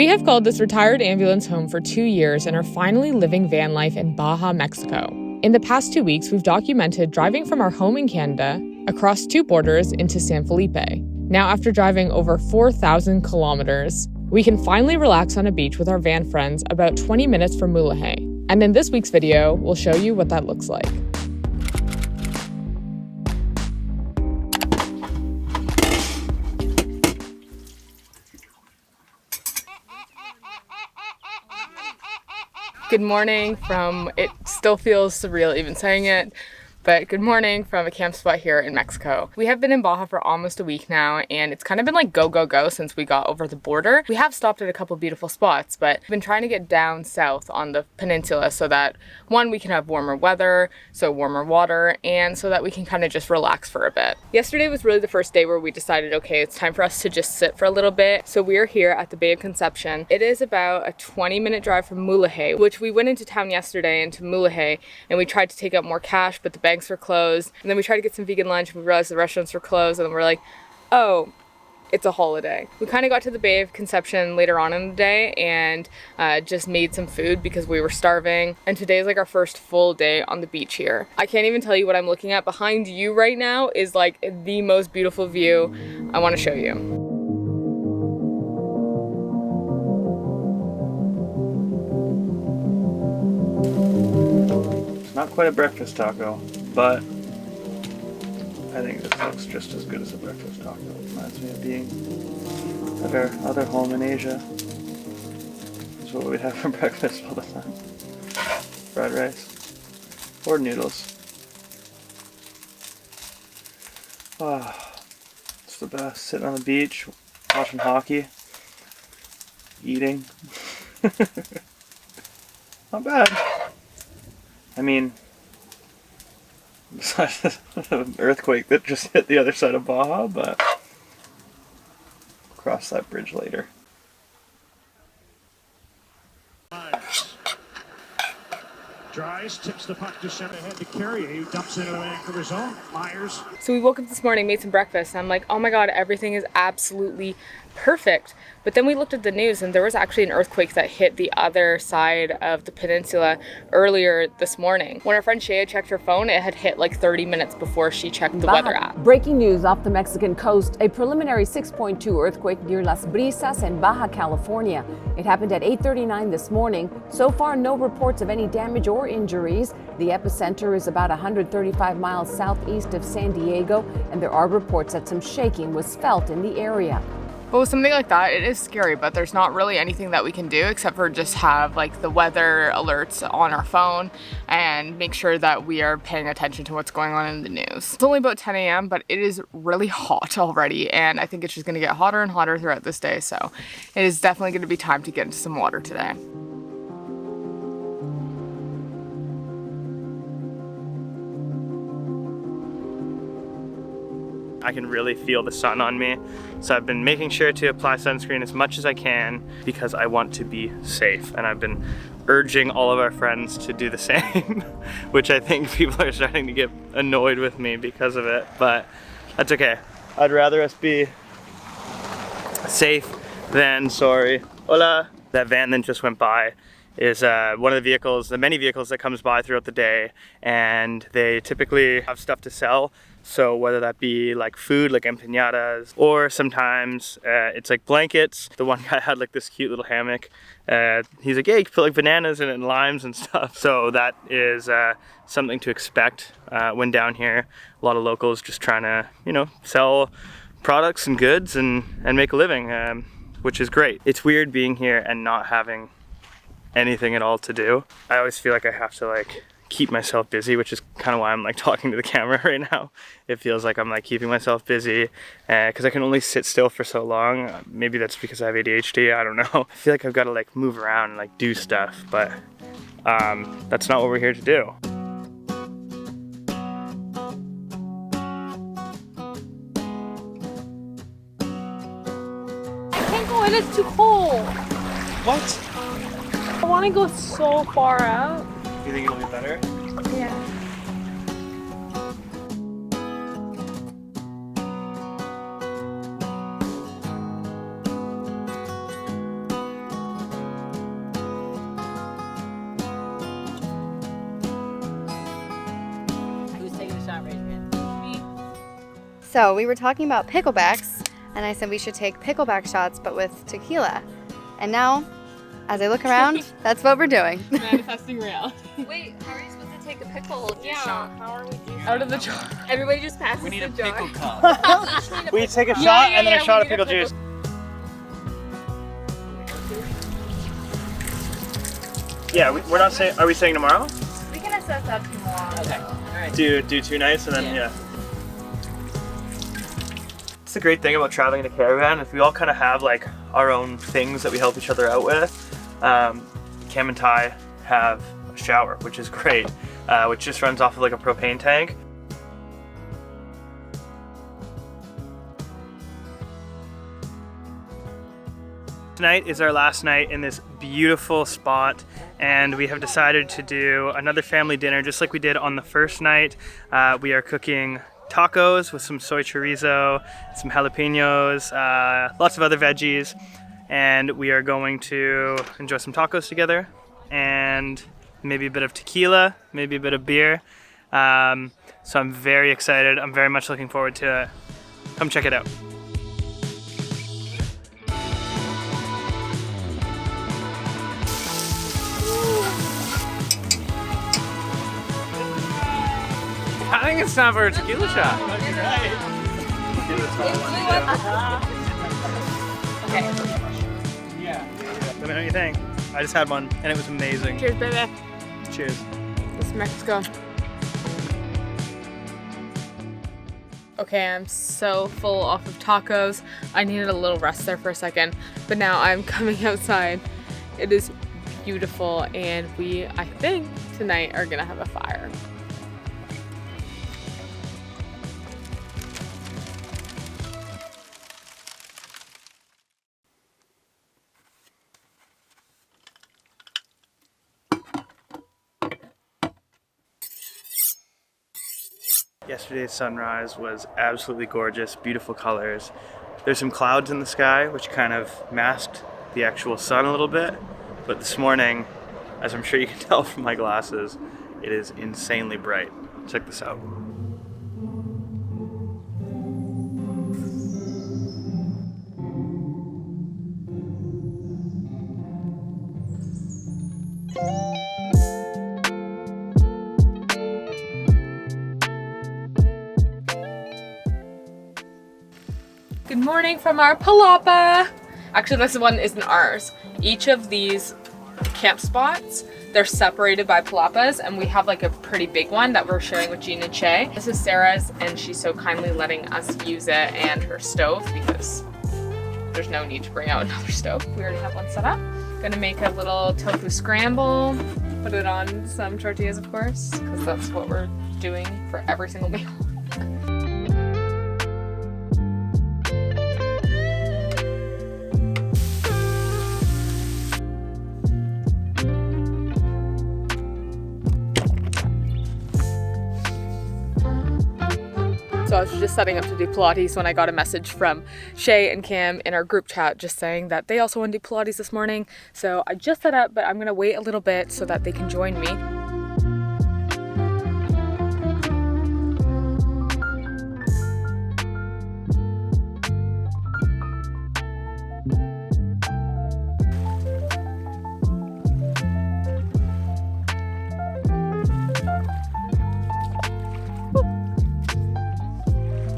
We have called this retired ambulance home for 2 years and are finally living van life in Baja, Mexico. In the past 2 weeks, we've documented driving from our home in Canada across 2 borders into San Felipe. Now, after driving over 4,000 kilometers, we can finally relax on a beach with our van friends about 20 minutes from Mulege. And in this week's video, we'll show you what that looks like. Good morning from, it still feels surreal even saying it, but good morning from a camp spot here in Mexico. We have been in Baja for almost a week now, and it's kind of been like go, go, go since we got over the border. We have stopped at a couple beautiful spots, but we've been trying to get down south on the peninsula so that, one, we can have warmer weather, so warmer water, and so that we can kind of just relax for a bit. Yesterday was really the first day where we decided, okay, it's time for us to just sit for a little bit. So we are here at the Bay of Conception. It is about a 20-minute drive from Mulege, which we went into town yesterday into Mulege, and we tried to take out more cash, but the banks were closed. And then we tried to get some vegan lunch, and we realized the restaurants were closed, and then we're like, oh, it's a holiday. We kind of got to the Bay of Conception later on in the day and just made some food because we were starving. And today is like our first full day on the beach here. I can't even tell you what I'm looking at. Behind you right now is like the most beautiful view. I want to show you. Not quite a breakfast taco, but I think this looks just as good as a breakfast taco. It reminds me of being at our other home in Asia. That's what we'd have for breakfast all the time. Fried rice or noodles. Ah, it's the best. Sitting on the beach, watching hockey, eating. Not bad. I mean, besides an earthquake that just hit the other side of Baja, but we'll cross that bridge later. Dries, tips the puck to center ahead to Carrier, who dumps into the Vancouver zone. Myers. So we woke up this morning, made some breakfast, and I'm like, oh my god, everything is absolutely perfect. But then we looked at the news, and there was actually an earthquake that hit the other side of the peninsula earlier this morning. When our friend Shay checked her phone, it had hit like 30 minutes before she checked the weather app. Breaking news off the Mexican coast. A preliminary 6.2 earthquake near Las Brisas in Baja California. It happened at 8:39 this morning. So far, no reports of any damage or injuries. The epicenter is about 135 miles southeast of San Diego, and there are reports that some shaking was felt in the area. But with something like that, it is scary, but there's not really anything that we can do except for just have like the weather alerts on our phone and make sure that we are paying attention to what's going on in the news. It's only about 10 a.m., but it is really hot already, and I think it's just gonna get hotter and hotter throughout this day, so it is definitely gonna be time to get into some water today. I can really feel the sun on me, so I've been making sure to apply sunscreen as much as I can because I want to be safe, and I've been urging all of our friends to do the same, which I think people are starting to get annoyed with me because of it, but that's okay. I'd rather us be safe than sorry. Hola! That van that just went by is one of the vehicles, the many vehicles that comes by throughout the day, and they typically have stuff to sell. So whether that be like food, like empanadas, or sometimes it's like blankets. The one guy had like this cute little hammock. He's like, yeah, you can put like bananas in it and limes and stuff. So that is something to expect when down here. A lot of locals just trying to, you know, sell products and goods and make a living, which is great. It's weird being here and not having anything at all to do. I always feel like I have to like keep myself busy, which is kind of why I'm like talking to the camera right now. It feels like I'm like keeping myself busy because I can only sit still for so long. Maybe that's because I have ADHD, I don't know. I feel like I've got to like move around and like do stuff, but that's not what we're here to do. I can't go in, it's too cold. What? I want to go so far out. You think it'll be better? Yeah. So we were talking about picklebacks, and I said we should take pickleback shots, but with tequila. And now, as I look around, that's what we're doing. Manifesting reality. Wait, how are you supposed to take a pickle Yeah. How are we doing Out of the jar. Everybody just passes We need the a jar. pickle cup. We take a shot and then a shot of we need pickle a juice. Yeah, we're not saying. Are we saying tomorrow? We can assess that tomorrow. Okay. All right. Do 2 nights and then yeah. It's the great thing about traveling in a caravan is we all kind of have like our own things that we help each other out with. Cam and Ty have a shower, which is great, which just runs off of like a propane tank. Tonight is our last night in this beautiful spot, and we have decided to do another family dinner just like we did on the first night. We are cooking tacos with some soy chorizo, some jalapenos, lots of other veggies, and we are going to enjoy some tacos together and maybe a bit of tequila, maybe a bit of beer. So I'm very excited. I'm very much looking forward to it. Come check it out. I think it's time for a tequila shot. Let me know what you think. I just had one and it was amazing. Cheers, baby. Cheers. This is Mexico. Okay, I'm so full off of tacos. I needed a little rest there for a second, but now I'm coming outside. It is beautiful, and we, I think, tonight are gonna have a fire. Yesterday's sunrise was absolutely gorgeous, beautiful colors. There's some clouds in the sky which kind of masked the actual sun a little bit, but this morning, as I'm sure you can tell from my glasses, it is insanely bright. Check this out. Good morning from our palapa. Actually, this one isn't ours. Each of these camp spots, they're separated by palapas, and we have like a pretty big one that we're sharing with Jean and Shay. This is Sarah's, and she's so kindly letting us use it and her stove because there's no need to bring out another stove. We already have one set up. Gonna make a little tofu scramble, put it on some tortillas, of course, because that's what we're doing for every single meal. So I was just setting up to do Pilates when I got a message from Shay and Cam in our group chat just saying that they also want to do Pilates this morning. So I just set up, but I'm gonna wait a little bit so that they can join me.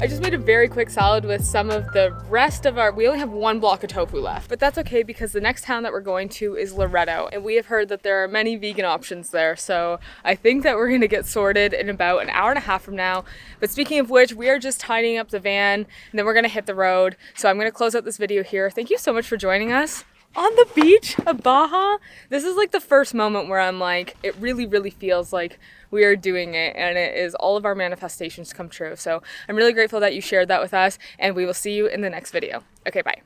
I just made a very quick salad with some of the rest of we only have one block of tofu left, but that's okay because the next town that we're going to is Loretto, and we have heard that there are many vegan options there, so I think that we're gonna get sorted in about an hour and a half from now. But speaking of which, we are just tidying up the van, and then we're gonna hit the road. So I'm gonna close out this video here. Thank you so much for joining us on the beach of Baja. This is like the first moment where I'm like, it really, really feels like we are doing it, and it is all of our manifestations come true. So I'm really grateful that you shared that with us, and we will see you in the next video. Okay, bye.